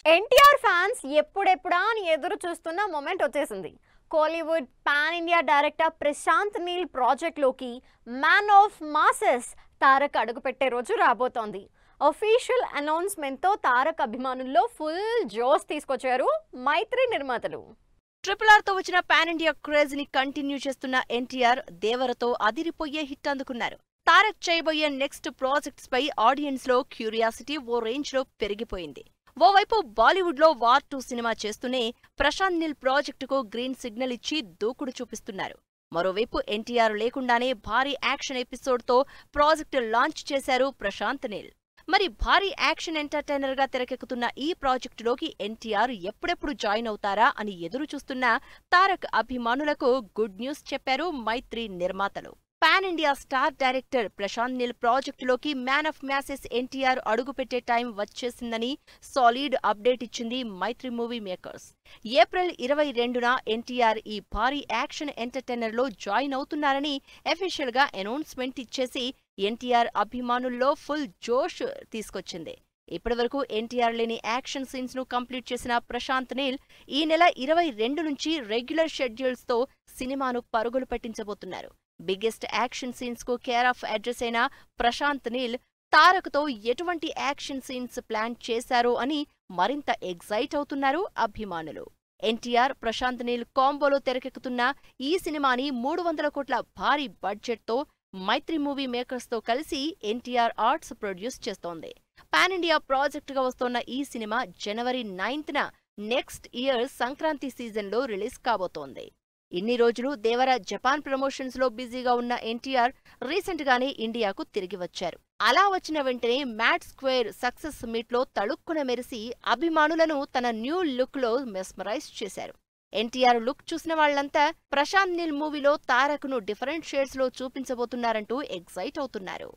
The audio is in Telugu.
ఎన్టీఆర్ ఫ్యాన్స్ ఎప్పుడెప్పుడా అని ఎదురు చూస్తున్న మొమెంట్ వచ్చేసింది. Kollywood pan India director Prashanth Neel ప్రాజెక్ట్లోకి మ్యాన్ ఆఫ్ మాసెస్ తారక్ అడుగుపెట్టే రోజు రాబోతోంది. అఫీషియల్ అనౌన్స్మెంట్తో తారక్ అభిమానుల్లో ఫుల్ జోష్ తీసుకొచ్చారు మైత్రి నిర్మాతలు. RRR తో వచ్చిన పాన్ ఇండియా క్రేజ్ ని కంటిన్యూ చేస్తున్న ఎన్టీఆర్ దేవరతో అదిరిపోయే హిట్ అందుకున్నారు. తారక్ చేయబోయే నెక్స్ట్ ప్రాజెక్ట్స్ పై ఆడియన్స్ లో క్యూరియాసిటీ ఓ రేంజ్ లో పెరిగిపోయింది. ఓవైపు బాలీవుడ్ లో వార్ 2 సినిమా చేస్తూనే ప్రశాంత్ నీల్ ప్రాజెక్టుకు గ్రీన్ సిగ్నల్ ఇచ్చి దూకుడు చూపిస్తున్నారు. మరోవైపు ఎన్టీఆర్ లేకుండానే భారీ యాక్షన్ ఎపిసోడ్ తో ప్రాజెక్టు లాంచ్ చేశారు ప్రశాంత్ నీల్. మరి భారీ యాక్షన్ ఎంటర్టైనర్ గా తెరకెక్కుతున్న ఈ ప్రాజెక్టులోకి ఎన్టీఆర్ ఎప్పుడెప్పుడు జాయిన్ అవుతారా అని ఎదురు చూస్తున్న తారక్ అభిమానులకు గుడ్ న్యూస్ చెప్పారు మైత్రి నిర్మాతలు. Pan India star director Prashanth Neel ప్రాజెక్టులోకి మ్యాన్ ఆఫ్ మ్యాసెస్ ఎన్టీఆర్ అడుగుపెట్టే టైం వచ్చేసిందని సాలిడ్ అప్డేట్ ఇచ్చింది మైత్రి మూవీ మేకర్స్. ఏప్రిల్ 22న ఎన్టీఆర్ ఈ భారీ యాక్షన్ ఎంటర్టైనర్ లో జాయిన్ అవుతున్నారని అఫీషియల్ గా అనౌన్స్మెంట్ ఇచ్చేసి ఎన్టీఆర్ అభిమానుల్లో ఫుల్ జోష్ తీసుకొచ్చింది. ఇప్పటివరకు ఎన్టీఆర్ లేని యాక్షన్ సీన్స్ ను కంప్లీట్ చేసిన ప్రశాంత్ నీల్ ఈ నెల 22 నుంచి రెగ్యులర్ షెడ్యూల్స్ తో సినిమాను పరుగులు పెట్టించబోతున్నారు. బిగ్గెస్ట్ యాక్షన్ సీన్స్ కు కేర్ ఆఫ్ అడ్రస్ అయిన ప్రశాంత్ నీల్ తారక్ తో ఎటువంటి యాక్షన్ సీన్స్ ప్లాన్ చేశారో అని మరింత ఎగ్జైట్ అవుతున్నారు అభిమానులు. ఎన్టీఆర్ ప్రశాంత్ నీల్ కాంబోలో తెరకెక్కుతున్న ఈ సినిమాని 300 కోట్ల భారీ బడ్జెట్ తో మైత్రి మూవీ మేకర్స్ తో కలిసి ఎన్టీఆర్ ఆర్ట్స్ ప్రొడ్యూస్ చేస్తోంది. పాన్ ఇండియా ప్రాజెక్టుగా వస్తోన్న ఈ సినిమా జనవరి 9న నెక్స్ట్ ఇయర్ సంక్రాంతి సీజన్లో రిలీజ్ కాబోతోంది. ఇన్ని రోజులు దేవర జపాన్ ప్రమోషన్స్ లో బిజీగా ఉన్న ఎన్టీఆర్ రీసెంట్ గానే ఇండియాకు తిరిగి వచ్చారు. అలా వచ్చిన వెంటనే మ్యాట్ స్క్వేర్ సక్సెస్ మీట్ లో తళుక్కున మెరిసి అభిమానులను తన న్యూ లుక్ లో మెస్మరైజ్ చేశారు. ఎన్టీఆర్ లుక్ చూసిన వాళ్లంతా ప్రశాంత్ నీల్ మూవీలో తారక్ ను డిఫరెంట్ షేడ్స్ లో చూపించబోతున్నారంటూ ఎగ్జైట్ అవుతున్నారు.